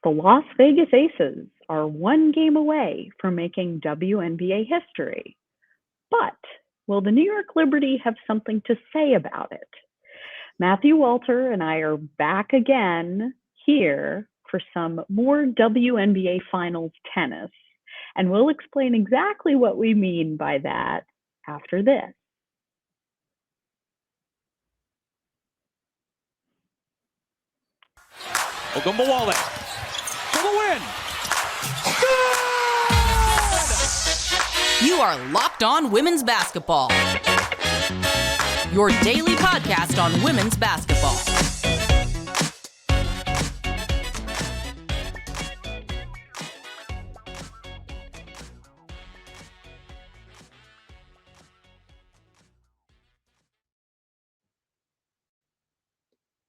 The Las Vegas Aces are one game away from making WNBA history. But will the New York Liberty have something to say about it? Matthew Walter and I are back again here for some more WNBA Finals tennis, and we'll explain exactly what we mean by that after this. Ogunbowale for the win. You are Locked On Women's Basketball, your daily podcast on women's basketball.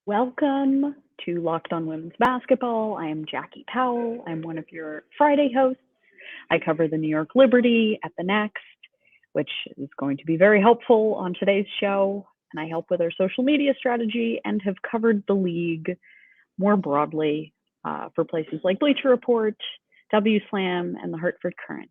Welcome to Locked On Women's Basketball. I am Jackie Powell. I'm one of your Friday hosts. I cover the New York Liberty at the Next, which is going to be very helpful on today's show. And I help with our social media strategy and have covered the league more broadly for places like Bleacher Report, WSlam, and the Hartford Courant.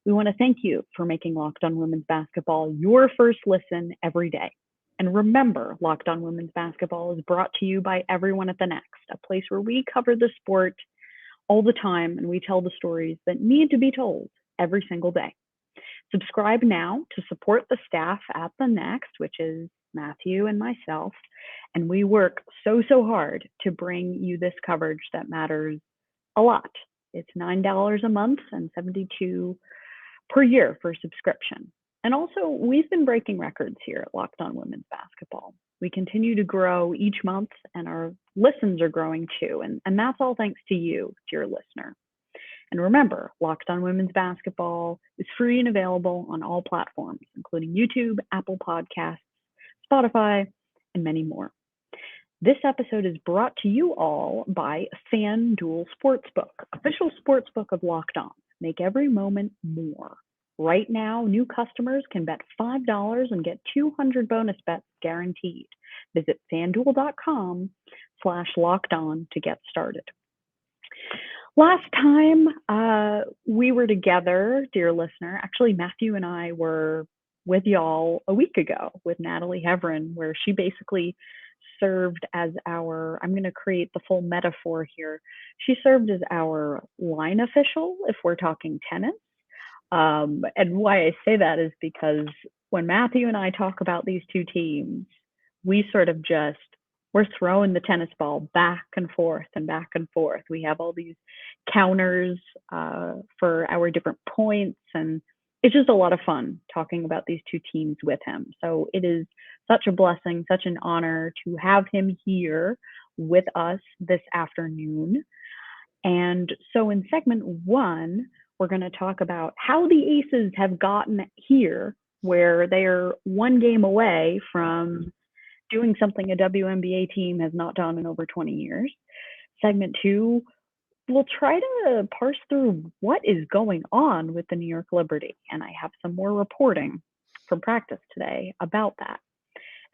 We want to thank you for making Locked On Women's Basketball your first listen every day. And remember, Locked On Women's Basketball is brought to you by everyone at the Next, a place where we cover the sport all the time and we tell the stories that need to be told every single day. Subscribe now to support the staff at the Next, which is Matthew and myself, and we work so hard to bring you this coverage that matters a lot. It's $9 a month and $72 per year for subscription. And also, we've been breaking records here at Locked On Women's Basketball. We continue to grow each month, and our listens are growing too. And that's all thanks to you, dear listener. And remember, Locked On Women's Basketball is free and available on all platforms, including YouTube, Apple Podcasts, Spotify, and many more. This episode is brought to you all by FanDuel Sportsbook, official sportsbook of Locked On. Make every moment more. Right now, new customers can bet $5 and get 200 bonus bets guaranteed. Visit fanduel.com/lockedon to get started. Last time we were together, dear listener, actually Matthew and I were with y'all a week ago with Natalie Heverin, where she basically served as our, I'm going to create the full metaphor here. She served as our line official if we're talking tennis. And why I say that is because when Matthew and I talk about these two teams, we sort of we're throwing the tennis ball back and forth and back and forth. We have all these counters for our different points, and it's just a lot of fun talking about these two teams with him. So it is such a blessing, such an honor to have him here with us this afternoon. And so in segment one, we're going to talk about how the Aces have gotten here, where they're one game away from doing something a WNBA team has not done in over 20 years. Segment two, we'll try to parse through what is going on with the New York Liberty. And I have some more reporting from practice today about that.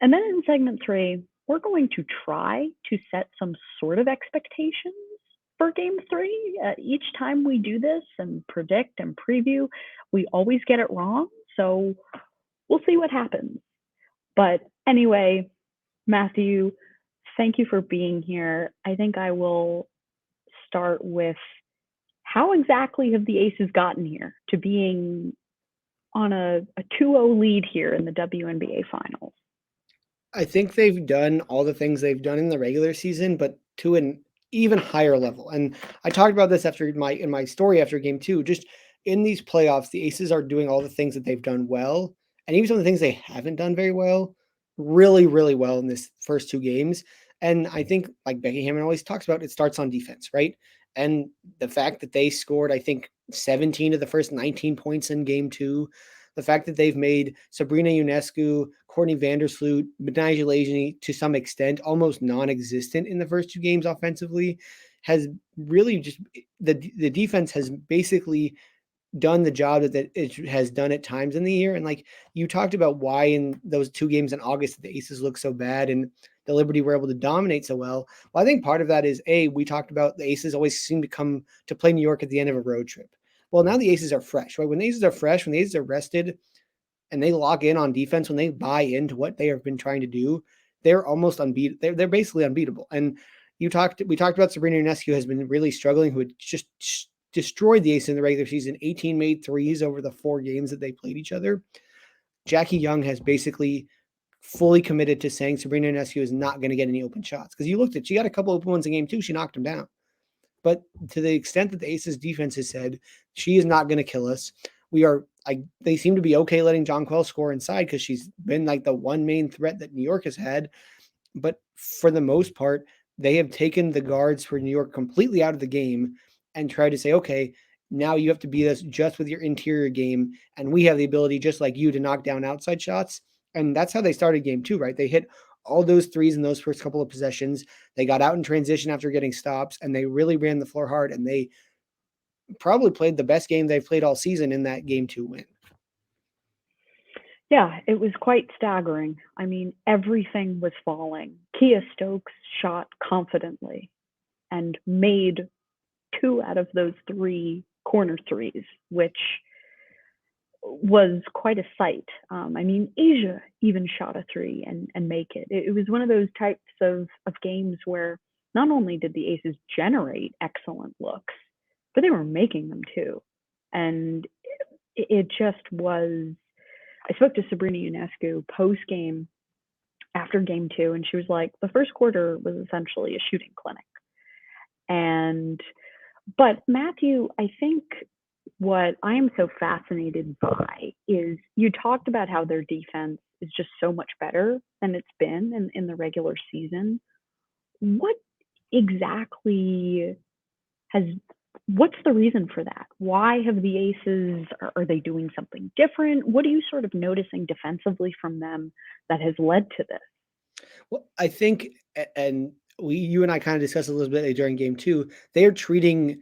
And then in segment three, we're going to try to set some sort of expectations for game three. Each time we do this and predict and preview, we always get it wrong. So we'll see what happens. But anyway, Matthew, thank you for being here. I think I will start with how exactly have the Aces gotten here to being on a 2-0 lead here in the WNBA Finals? I think they've done all the things they've done in the regular season, but to an even higher level. And I talked about this in my story after game two. Just in these playoffs, the Aces are doing all the things that they've done well, and even some of the things they haven't done very well, really, really well in this first two games. And I think, like Becky Hammon always talks about, it starts on defense, right? And the fact that they scored, I think, 17 of the first 19 points in game two, the fact that they've made Sabrina Ionescu, Courtney Vandersloot, Benai Gilesny to some extent almost non-existent in the first two games offensively has really just the defense has basically done the job that it has done at times in the year. And like you talked about why in those two games in August the Aces look so bad, and the Liberty were able to dominate so well. Well, I think part of that is, we talked about the Aces always seem to come to play New York at the end of a road trip. Well, now the Aces are fresh, right? When the Aces are fresh, when the Aces are rested and they lock in on defense, when they buy into what they have been trying to do, they're almost unbeatable. They're basically unbeatable. And we talked about Sabrina Ionescu has been really struggling, who had just destroyed the Aces in the regular season, 18 made threes over the 4 games that they played each other. Jackie Young has basically fully committed to saying Sabrina Ionescu is not going to get any open shots. Because you looked at, she got a couple open ones in game 2, she knocked them down. But to the extent that the Aces defense has said, she is not going to kill us. They seem to be okay letting Jonquel score inside because she's been like the one main threat that New York has had. But for the most part, they have taken the guards for New York completely out of the game and tried to say, okay, now you have to beat us just with your interior game. And we have the ability, just like you, to knock down outside shots. And that's how they started game 2, right? They hit all those threes in those first couple of possessions. They got out in transition after getting stops, and they really ran the floor hard. And they probably played the best game they've played all season in that game 2 win. Yeah, it was quite staggering. I mean, everything was falling. Kia Stokes shot confidently and made 2 out of those 3 corner threes, which was quite a sight. I mean, Asia even shot a 3 and make it. It was one of those types of games where not only did the Aces generate excellent looks, but they were making them too. And it just was. I spoke to Sabrina Ionescu post-game after game 2, and she was like, the first quarter was essentially a shooting clinic. But Matthew, I think what I am so fascinated by is you talked about how their defense is just so much better than it's been in the regular season. What exactly what's the reason for that? Why have the Aces, are they doing something different? What are you sort of noticing defensively from them that has led to this? Well, I think, and you and I kind of discussed a little bit during game 2, they are treating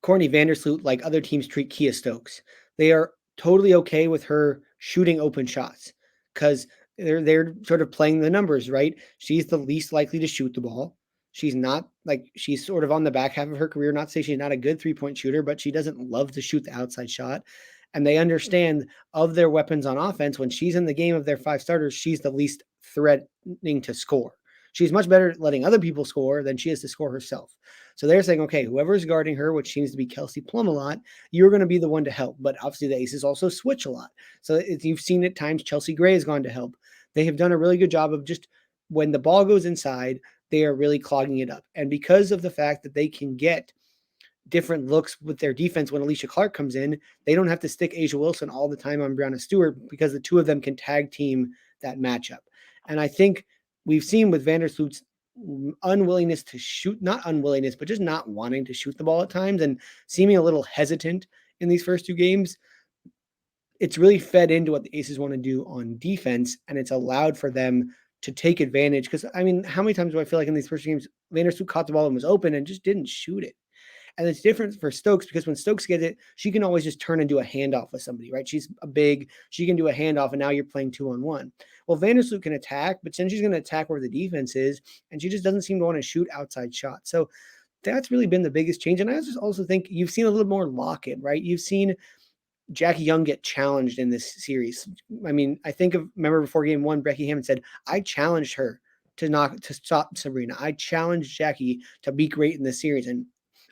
Courtney Vandersloot like other teams treat Kia Stokes. They are totally okay with her shooting open shots because they're sort of playing the numbers, right? She's the least likely to shoot the ball. She's sort of on the back half of her career. Not to say she's not a good 3-point shooter, but she doesn't love to shoot the outside shot. And they understand of their weapons on offense, when she's in the game of their 5 starters, she's the least threatening to score. She's much better at letting other people score than she is to score herself. So they're saying, okay, whoever's guarding her, which seems to be Kelsey Plum a lot, you're going to be the one to help. But obviously the Aces also switch a lot. So you've seen at times Chelsea Gray has gone to help. They have done a really good job of just when the ball goes inside, they are really clogging it up. And because of the fact that they can get different looks with their defense when Alicia Clark comes in, they don't have to stick Asia Wilson all the time on Brianna Stewart because the two of them can tag team that matchup. And I think we've seen with Vandersloot's unwillingness to shoot, not unwillingness, but just not wanting to shoot the ball at times and seeming a little hesitant in these first 2 games, it's really fed into what the Aces want to do on defense, and it's allowed for them to take advantage. Because, I mean, how many times do I feel like in these first games, Vandersloot caught the ball and was open and just didn't shoot it? And it's different for Stokes because when Stokes gets it, she can always just turn and do a handoff with somebody, right? She's a big, she can do a handoff, and now you're playing 2-on-1. Well, Vandersloot can attack, but then she's going to attack where the defense is, and she just doesn't seem to want to shoot outside shots. So that's really been the biggest change. And I just also think you've seen a little more lock-in, right? You've seen Jackie Young get challenged in this series. I mean, remember before game 1, Becky Hammon said, I challenged her to stop Sabrina. I challenged Jackie to be great in this series. And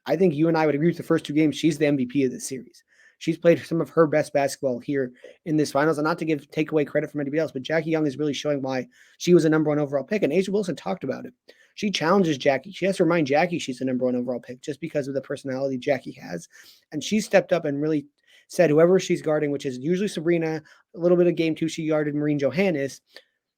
I think you and I would agree with the first 2 games. She's the MVP of this series. She's played some of her best basketball here in this finals. And not to take away credit from anybody else, but Jackie Young is really showing why she was a number 1 overall pick. And Asia Wilson talked about it. She challenges Jackie. She has to remind Jackie she's the number 1 overall pick just because of the personality Jackie has. And she stepped up and really said whoever she's guarding, which is usually Sabrina, a little bit of game 2, she guarded Maureen Johannes,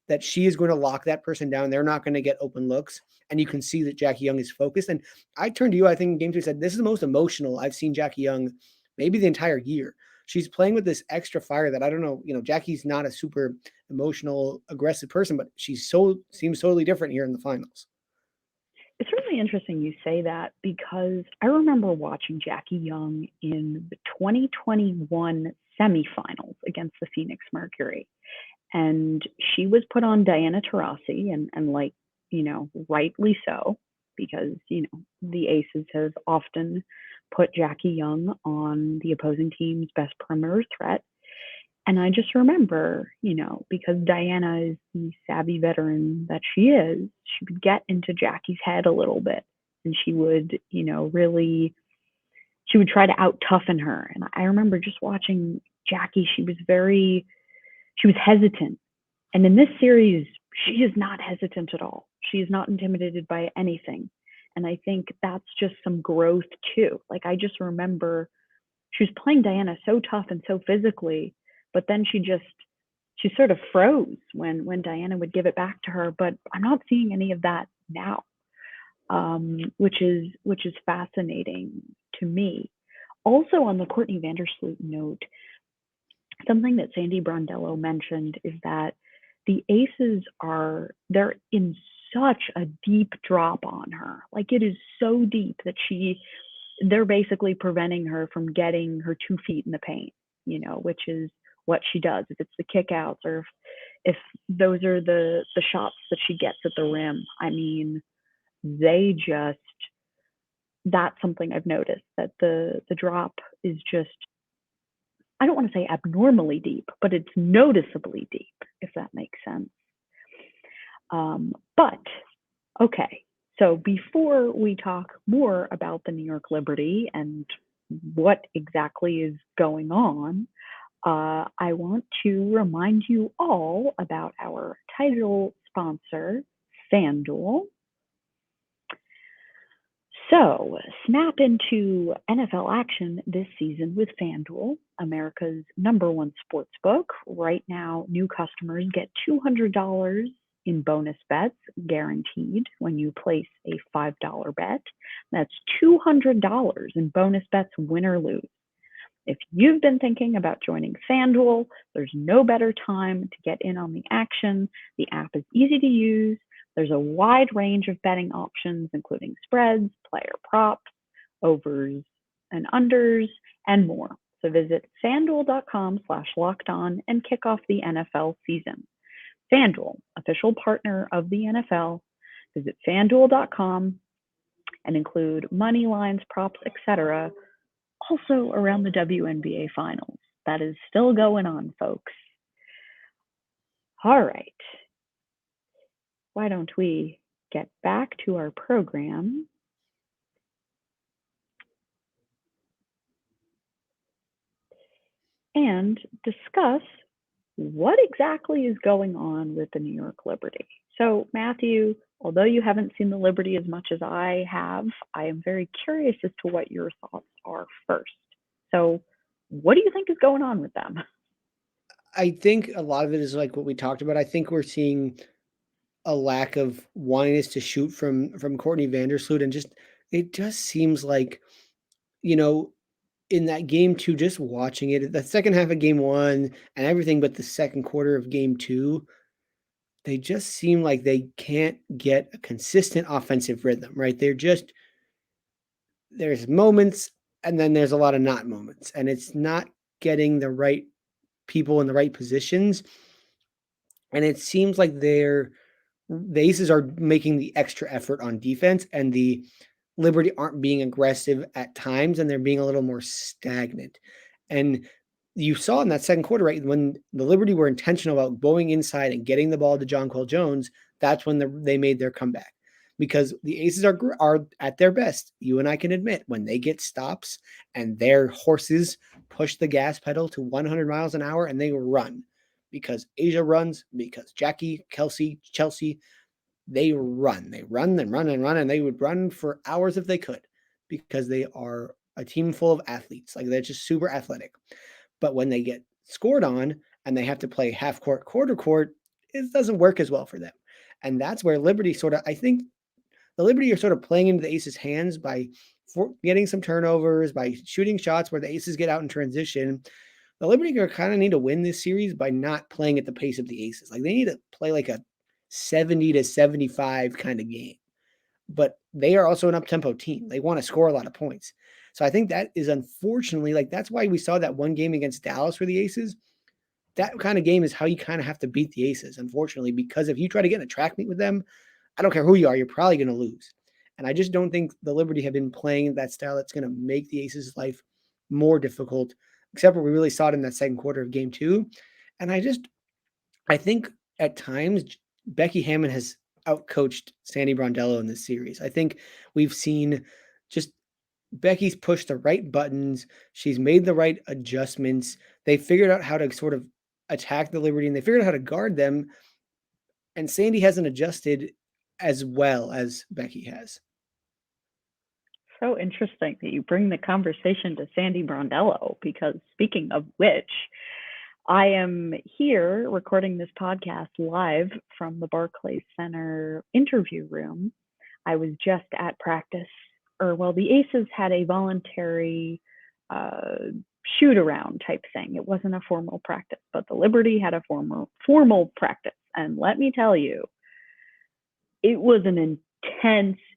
that she is going to lock that person down. They're not going to get open looks. And you can see that Jackie Young is focused. And I turned to you, I think in game 2, said, this is the most emotional I've seen Jackie Young maybe the entire year. She's playing with this extra fire that I don't know, Jackie's not a super emotional, aggressive person, but seems totally different here in the finals. It's really interesting you say that because I remember watching Jackie Young in the 2021 semifinals against the Phoenix Mercury. And she was put on Diana Taurasi, and like rightly so, because, the Aces have often put Jackie Young on the opposing team's best perimeter threat. And I just remember, because Diana is the savvy veteran that she is, she would get into Jackie's head a little bit, and she would, she would try to out toughen her. And I remember just watching Jackie, she was hesitant. And in this series, she is not hesitant at all. She is not intimidated by anything. And I think that's just some growth too. Like, I just remember she was playing Diana so tough and so physically, but then she sort of froze when Diana would give it back to her. But I'm not seeing any of that now, which is fascinating to me. Also, on the Courtney Vandersloot note, something that Sandy Brondello mentioned is that the Aces they're in such a deep drop on her. Like, it is so deep that they're basically preventing her from getting her 2 feet in the paint, which is what she does. If it's the kickouts, or if those are the shots that she gets at the rim, I mean, that's something I've noticed, that the drop is just, I don't want to say abnormally deep, but it's noticeably deep, if that makes sense. But okay, so before we talk more about the New York Liberty and what exactly is going on, I want to remind you all about our title sponsor, FanDuel. So, snap into NFL action this season with FanDuel, America's #1 sportsbook. Right now, new customers get $200 in bonus bets guaranteed when you place a $5 bet. That's $200 in bonus bets, win or lose. If you've been thinking about joining FanDuel, there's no better time to get in on the action. The app is easy to use. There's a wide range of betting options, including spreads, player props, overs and unders, and more. So visit FanDuel.com/lockedon and kick off the NFL season. FanDuel, official partner of the NFL. Visit FanDuel.com and include money lines, props, etc. Also around the WNBA Finals. That is still going on, folks. All right. Why don't we get back to our program? And discuss what exactly is going on with the New York Liberty. So, Matthew, although you haven't seen the Liberty as much as I have, I am very curious as to what your thoughts are first. So, what do you think is going on with them? I think a lot of it is like what we talked about. I think we're seeing a lack of wanting to shoot from Courtney Vandersloot, and it just seems like, in that game 2, just watching it, the second half of game 1 and everything, but the second quarter of game 2, they just seem like they can't get a consistent offensive rhythm, right? There's moments, and then there's a lot of not moments, and it's not getting the right people in the right positions. And it seems like the Aces are making the extra effort on defense, and the Liberty aren't being aggressive at times, and they're being a little more stagnant. And you saw in that second quarter, right, when the Liberty were intentional about going inside and getting the ball to Jonquel Jones, that's when they made their comeback. Because the Aces are at their best. You and I can admit, when they get stops and their horses push the gas pedal to 100 miles an hour and they run. Because Asia runs, because Jackie, Kelsey, Chelsea, they run, and they would run for hours if they could, because they are a team full of athletes. Like, they're just super athletic. But when they get scored on and they have to play half court, quarter court, it doesn't work as well for them. And that's where Liberty I think the Liberty are sort of playing into the Aces' hands by getting some turnovers, by shooting shots where the Aces get out in transition. The Liberty kind of need to win this series by not playing at the pace of the Aces. Like, they need to play like a 70-75 kind of game. But they are also an up-tempo team. They want to score a lot of points. So I think that is, unfortunately, like, that's why we saw that one game against Dallas for the Aces. That kind of game is how you kind of have to beat the Aces, unfortunately, because if you try to get in a track meet with them, I don't care who you are, you're probably going to lose. And I just don't think the Liberty have been playing that style that's going to make the Aces' life more difficult, except for we really saw it in that second quarter of game 2. And I think at times Becky Hammon has outcoached Sandy Brondello in this series. I think we've seen just Becky's pushed the right buttons. She's made the right adjustments. They figured out how to sort of attack the Liberty, and they figured out how to guard them. And Sandy hasn't adjusted as well as Becky has. So interesting that you bring the conversation to Sandy Brondello, because speaking of which, I am here recording this podcast live from the Barclays Center interview room. I was just at practice, the Aces had a voluntary shoot around type thing. It wasn't a formal practice, but the Liberty had a formal practice. And let me tell you, it was an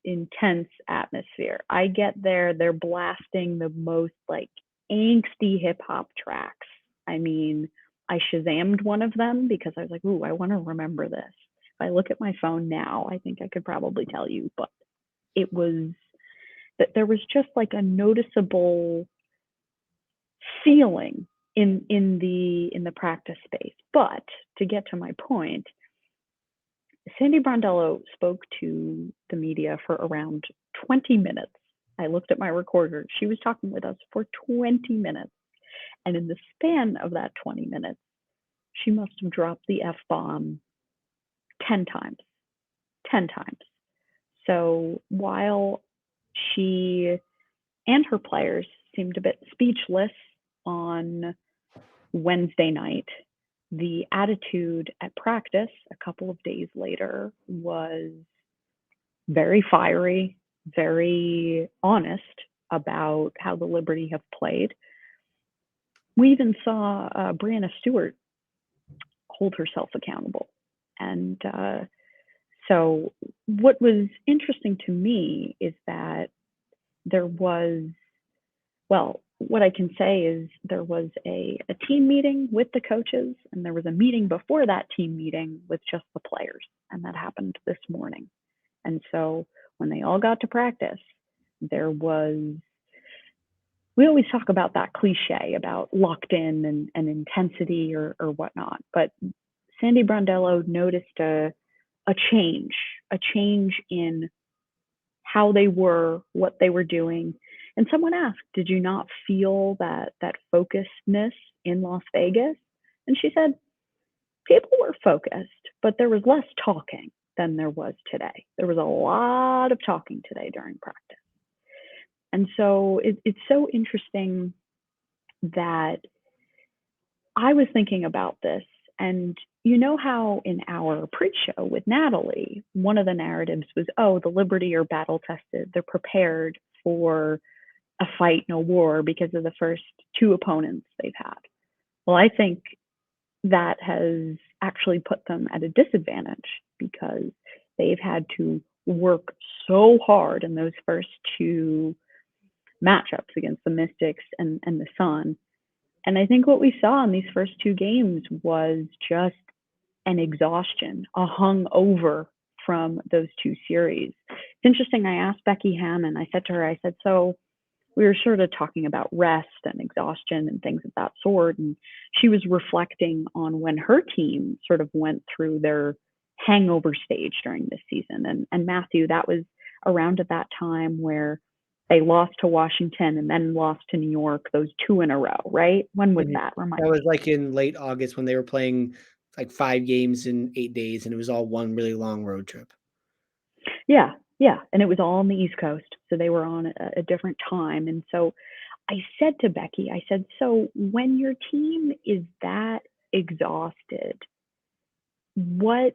intense atmosphere. I get there, they're blasting the most like angsty hip hop tracks. I mean, I Shazammed one of them because I was like, ooh, I want to remember this. If I look at my phone now, I think I could probably tell you, but it was that there was just like a noticeable feeling in the practice space. But to get to my point, Sandy Brondello spoke to the media for around 20 minutes. I looked at my recorder. She was talking with us for 20 minutes. And in the span of that 20 minutes, she must have dropped the F-bomb 10 times. 10 times. So while she and her players seemed a bit speechless on Wednesday night, the attitude at practice a couple of days later was very fiery, very honest about how the Liberty have played. We even saw Brianna Stewart hold herself accountable. And so what was interesting to me is that there was, what I can say is there was a team meeting with the coaches, and there was a meeting before that team meeting with just the players. And that happened this morning. And so when they all got to practice, we always talk about that cliche about locked in and intensity or whatnot. But Sandy Brondello noticed a change in how they were, what they were doing. And someone asked, did you not feel that focusedness in Las Vegas? And she said, people were focused, but there was less talking than there was today. There was a lot of talking today during practice. And so it's so interesting that I was thinking about this. And you know how in our pre-show with Natalie, one of the narratives was, oh, the Liberty are battle tested. They're prepared for a fight, no war, because of the first two opponents they've had. Well, I think that has actually put them at a disadvantage because they've had to work so hard in those first two matchups against the Mystics and the Sun. And I think what we saw in these first two games was just an exhaustion, a hungover from those two series. It's interesting. I asked Becky Hammon, I said to her, so we were sort of talking about rest and exhaustion and things of that sort. And she was reflecting on when her team sort of went through their hangover stage during this season. And Matthew, that was around at that time where they lost to Washington and then lost to New York, those two in a row, right? When was that? That was like in late August when they were playing like 5 games in 8 days, and it was all one really long road trip. Yeah. And it was all on the East Coast. So they were on a different time. And so I said to Becky, so when your team is that exhausted, what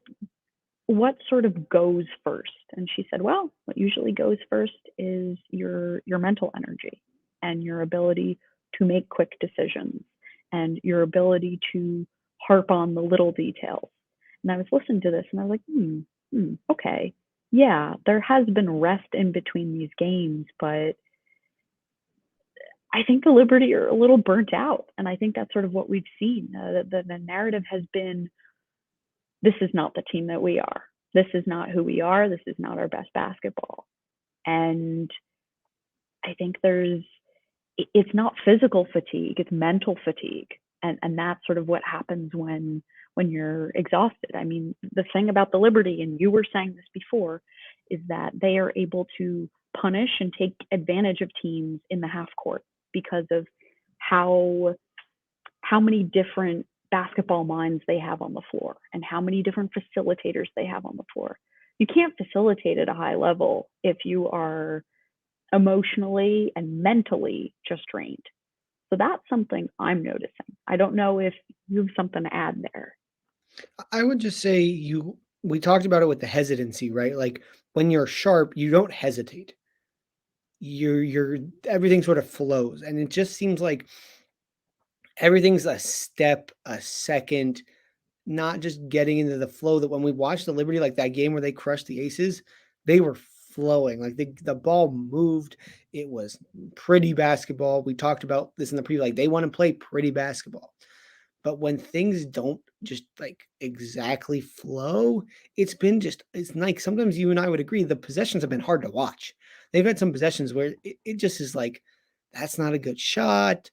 sort of goes first? And she said, well, what usually goes first is your mental energy and your ability to make quick decisions and your ability to harp on the little details. And I was listening to this and I was like, okay. Yeah, there has been rest in between these games, but I think the Liberty are a little burnt out. And I think that's sort of what we've seen. The narrative has been, this is not the team that we are. This is not who we are. This is not our best basketball. And I think it's not physical fatigue, it's mental fatigue. And that's sort of what happens when you're exhausted. I mean, the thing about the Liberty, and you were saying this before, is that they are able to punish and take advantage of teams in the half court because of how many different basketball minds they have on the floor and how many different facilitators they have on the floor. You can't facilitate at a high level if you are emotionally and mentally just drained. So that's something I'm noticing. I don't know if you have something to add there. I would just say we talked about it with the hesitancy, right? Like when you're sharp, you don't hesitate. You're everything sort of flows. And it just seems like everything's a step, a second, not just getting into the flow that when we watched the Liberty, like that game where they crushed the Aces, they were flowing. Like the ball moved. It was pretty basketball. We talked about this in the preview. Like they want to play pretty basketball. But when things don't just like exactly flow, it's like sometimes you and I would agree the possessions have been hard to watch. They've had some possessions where it just is like, that's not a good shot.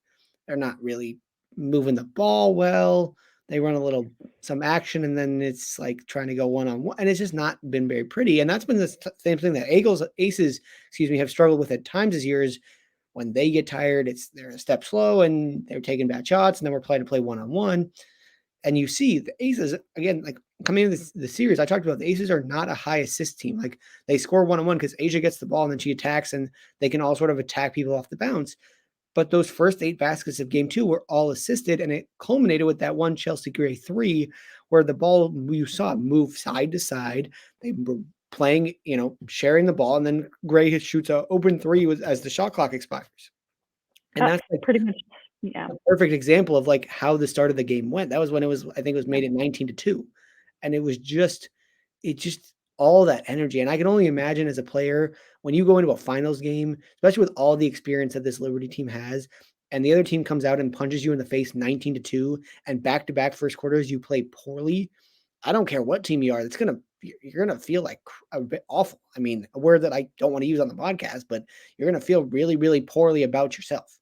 They're not really moving the ball well. They run some action, and then it's like trying to go one-on-one, and it's just not been very pretty. And that's been the same thing that Aces, have struggled with at times this year is when they get tired, they're a step slow and they're taking bad shots, and then we're playing to play one-on-one. And you see the Aces, again, like coming into the series, I talked about the Aces are not a high assist team. Like they score one-on-one because Asia gets the ball and then she attacks, and they can all sort of attack people off the bounce. But those first 8 baskets of game 2 were all assisted, and it culminated with that one Chelsea Gray 3 where the ball, you saw it move side to side. They were playing, sharing the ball, and then Gray shoots an open 3 as the shot clock expires. And that's like pretty much, yeah, a perfect example of like how the start of the game went. That was when I think it was made at 19-2. And it just all that energy. And I can only imagine as a player, when you go into a finals game, especially with all the experience that this Liberty team has, and the other team comes out and punches you in the face 19-2, and back-to-back first quarters you play poorly. I don't care what team you are. You're gonna feel like a bit awful. I mean, a word that I don't want to use on the podcast, but you're gonna feel really, really poorly about yourself.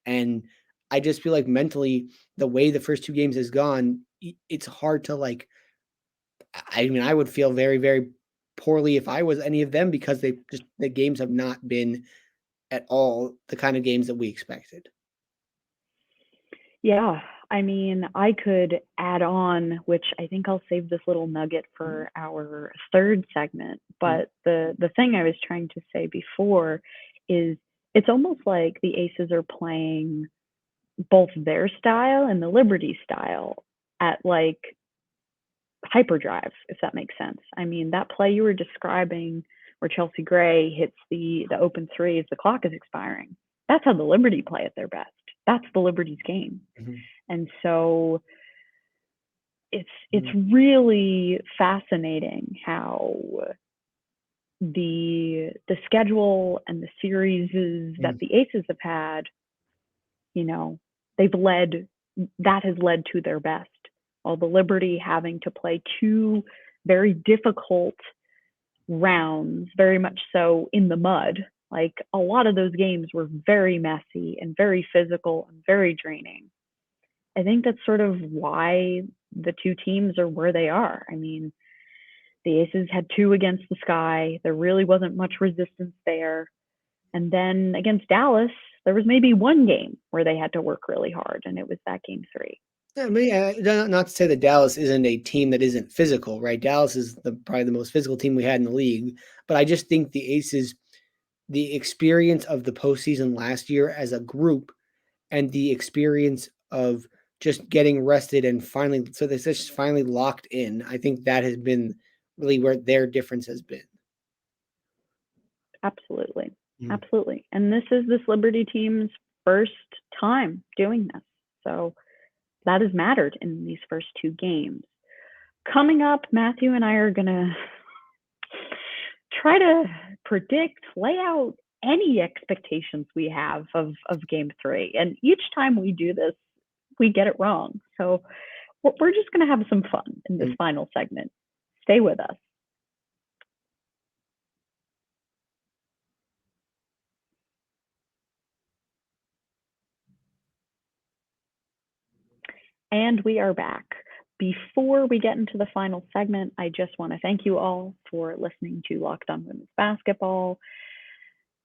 And I just feel like mentally, the way the first 2 games has gone, it's hard to like. I mean, I would feel very, very poorly if I was any of them because the games have not been at all the kind of games that we expected. Yeah, I mean, I could add on, which I think I'll save this little nugget for our third segment. But the thing I was trying to say before is it's almost like the Aces are playing both their style and the Liberty style at like hyperdrive, if that makes sense. I mean, that play you were describing where Chelsea Gray hits the open 3 as the clock is expiring, that's how the Liberty play at their best. That's the Liberty's game. Mm-hmm. And so it's really fascinating how the schedule and the series that the Aces have had, that has led to their best. While the Liberty having to play 2 very difficult rounds, very much so in the mud. Like a lot of those games were very messy and very physical and very draining. I think that's sort of why the 2 teams are where they are. I mean, the Aces had 2 against the Sky. There really wasn't much resistance there. And then against Dallas, there was maybe 1 game where they had to work really hard, and it was that game 3. Yeah, I mean, not to say that Dallas isn't a team that isn't physical, right? Dallas is probably the most physical team we had in the league. But I just think the Aces, the experience of the postseason last year as a group, and the experience of just getting rested and finally locked in, I think that has been really where their difference has been. Absolutely. Absolutely. And this is this Liberty team's first time doing this. So that has mattered in these first 2 games. Coming up, Matthew and I are going to try to predict, lay out any expectations we have of game 3. And each time we do this, we get it wrong. So we're just going to have some fun in this final segment. Stay with us. And we are back. Before we get into the final segment, I just want to thank you all for listening to Locked On Women's Basketball.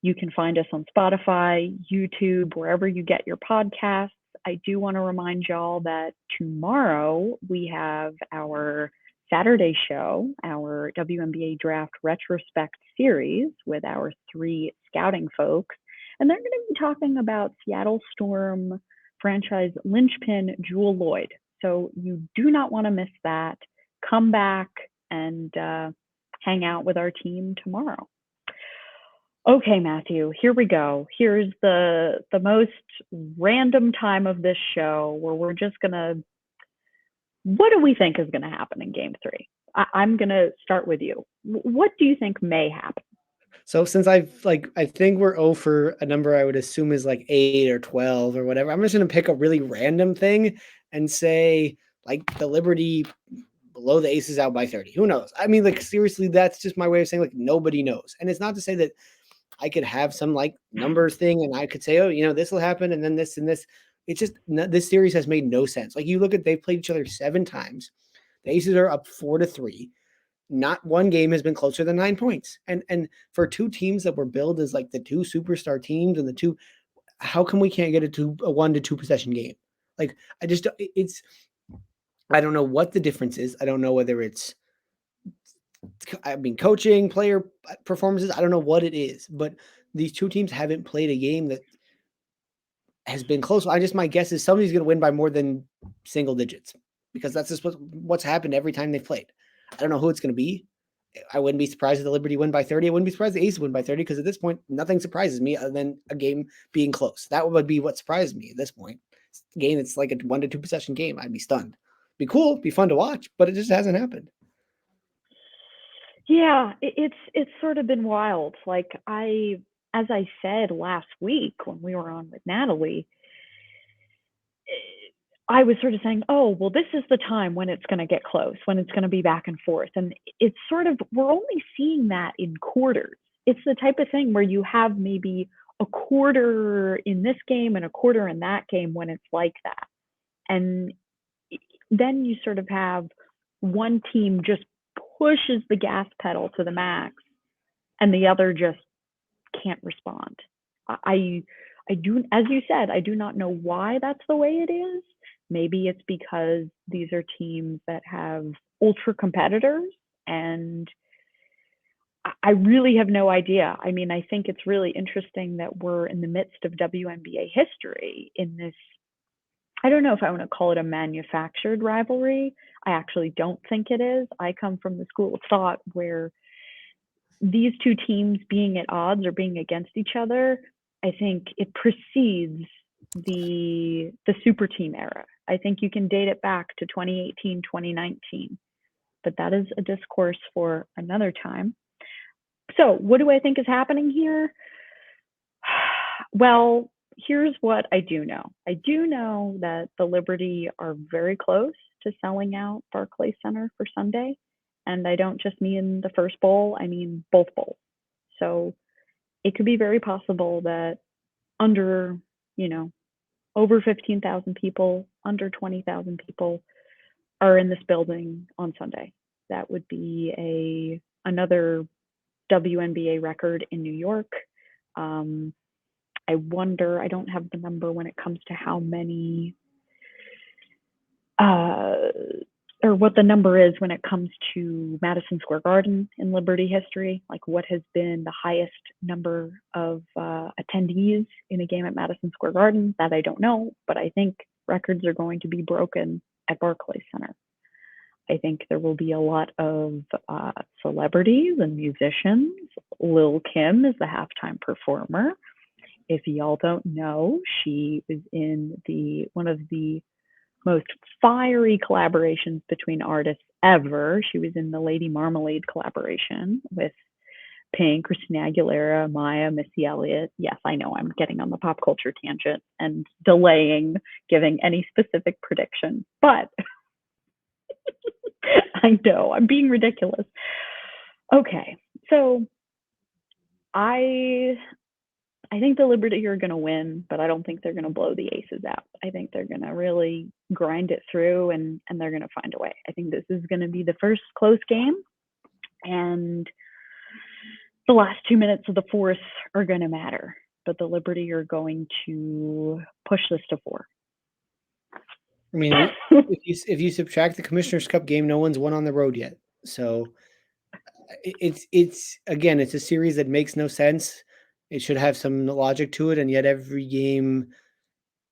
You can find us on Spotify, YouTube, wherever you get your podcasts. I do want to remind y'all that tomorrow we have our Saturday show, our WNBA Draft Retrospect series with our 3 scouting folks. And they're going to be talking about Seattle Storm franchise linchpin Jewell Loyd. So you do not want to miss that. Come back and hang out with our team tomorrow. Okay, Matthew, here we go. Here's the most random time of this show where we're just going to, what do we think is going to happen in Game 3? I'm going to start with you. What do you think may happen? So since I think we're 0 for a number I would assume is like 8 or 12 or whatever, I'm just going to pick a really random thing and say like the Liberty blow the Aces out by 30. Who knows? I mean, like seriously, that's just my way of saying like nobody knows. And it's not to say that I could have some like numbers thing and I could say, oh, you know, this will happen and then this and this. It's just this series has made no sense. Like you look at, they've played each other 7 times. The Aces are up 4-3. Not one game has been closer than 9 points. And for 2 teams that were billed as like the 2 superstar teams and the 2, how come we can't get a 1 to 2 possession game? Like I don't know what the difference is. I don't know whether it's, coaching, player performances. I don't know what it is, but these 2 teams haven't played a game that has been close. My guess is somebody's going to win by more than single digits because that's just what's happened every time they've played. I don't know who it's going to be. I wouldn't be surprised if the Liberty win by 30. I wouldn't be surprised if the Aces win by 30 because at this point, nothing surprises me other than a game being close. That would be what surprised me at this point. Game, it's like a 1 to 2 possession game. I'd be stunned. Be cool, be fun to watch, but it just hasn't happened. Yeah, it's sort of been wild. Like as I said last week when we were on with Natalie, I was sort of saying, oh, well, this is the time when it's going to get close, when it's going to be back and forth. And it's sort of, we're only seeing that in quarters. It's the type of thing where you have maybe a quarter in this game and a quarter in that game when it's like that. And then you sort of have one team just pushes the gas pedal to the max and the other just can't respond. I do, as you said, I do not know why that's the way it is. Maybe it's because these are teams that have ultra competitors, and I really have no idea. I mean, I think it's really interesting that we're in the midst of WNBA history in this, I don't know if I want to call it a manufactured rivalry. I actually don't think it is. I come from the school of thought where these 2 teams being at odds or being against each other, I think it precedes the super team era. I think you can date it back to 2018, 2019, but that is a discourse for another time. So what do I think is happening here? Well, here's what I do know. I do know that the Liberty are very close to selling out Barclays Center for Sunday. And I don't just mean the first bowl, I mean both bowls. So it could be very possible that under, over 15,000 people, under 20,000 people are in this building on Sunday. That would be another WNBA record in New York. I wonder, I don't have the number when it comes to how many, or what the number is when it comes to Madison Square Garden in Liberty history, like what has been the highest number of attendees in a game at Madison Square Garden. That I don't know, but I think records are going to be broken at Barclays Center. I think there will be a lot of celebrities and musicians. Lil Kim is the halftime performer. If y'all don't know, she was in one of the most fiery collaborations between artists ever. She was in the Lady Marmalade collaboration with Pink, Christina Aguilera, Maya, Missy Elliott. Yes, I know I'm getting on the pop culture tangent and delaying giving any specific prediction, but I know I'm being ridiculous. Okay, so I I think the Liberty are going to win, but I don't think they're going to blow the Aces out. I think they're going to really grind it through, and they're going to find a way. I think this is going to be the first close game, and the last 2 minutes of the fourth are going to matter. But the Liberty are going to push this to 4. I mean, if you subtract the Commissioner's Cup game, no one's won on the road yet. So it's a series that makes no sense. It should have some logic to it, and yet every game,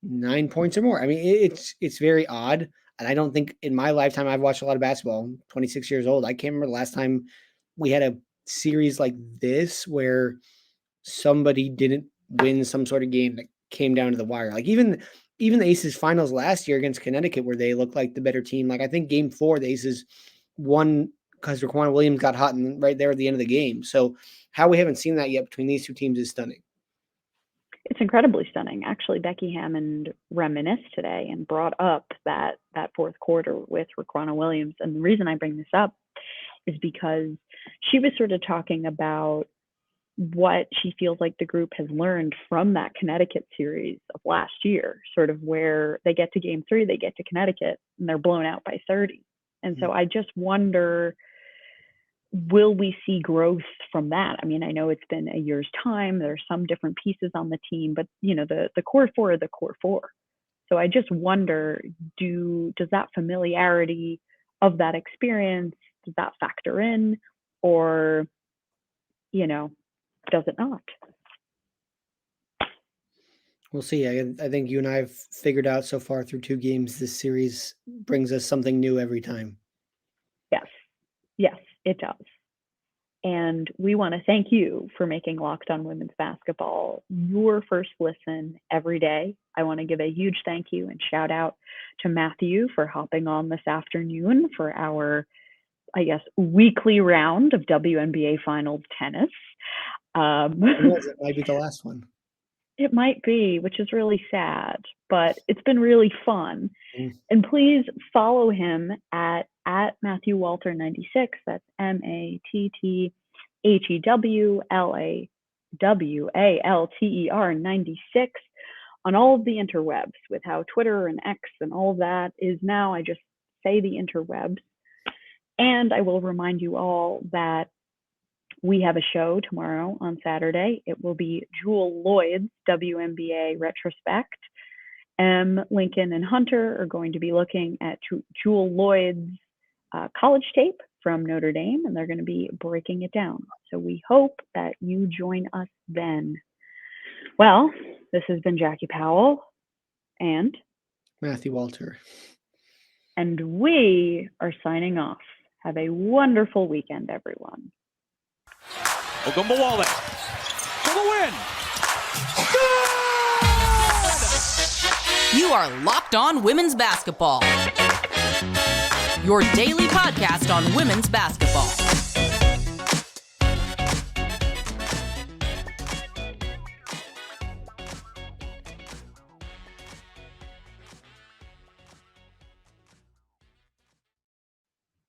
9 points or more. I mean, it's very odd, and I don't think in my lifetime I've watched a lot of basketball. I'm 26 years old. I can't remember the last time we had a series like this where somebody didn't win some sort of game that came down to the wire. Like even the Aces finals last year against Connecticut, where they looked like the better team. Like I think game 4, the Aces won because Raquan Williams got hot and right there at the end of the game. So how we haven't seen that yet between these two teams is stunning. It's incredibly stunning. Actually, Becky Hammon reminisced today and brought up that fourth quarter with Raquan Williams. And the reason I bring this up is because she was sort of talking about what she feels like the group has learned from that Connecticut series of last year, sort of where they get to game 3, they get to Connecticut, and they're blown out by 30. And so I just wonder, will we see growth from that? I mean, I know it's been a year's time. There's some different pieces on the team, but, you know, the core 4 are the core 4. So I just wonder, does that familiarity of that experience, does that factor in, or, you know, does it not? We'll see. I think you and I have figured out so far through 2 games, this series brings us something new every time. Yes, it does. And we want to thank you for making Locked On Women's Basketball your first listen every day. I want to give a huge thank you and shout out to Matthew for hopping on this afternoon for our, I guess, weekly round of WNBA Finals tennis. It might be the last one. It might be, which is really sad, but it's been really fun. And please follow him at Matthew Walter 96. That's MatthewWalter 96 on all of the interwebs, with how Twitter and X and all of that is now. I just say the interwebs. And I will remind you all that we have a show tomorrow on Saturday. It will be Jewel Lloyd's WNBA retrospect. Lincoln and Hunter are going to be looking at Jewel Lloyd's college tape from Notre Dame, and they're going to be breaking it down. So we hope that you join us then. Well, this has been Jackie Powell and Matthew Walter. And we are signing off. Have a wonderful weekend, everyone. Ogumbawale for the win. Good! You are Locked On Women's Basketball, your daily podcast on women's basketball.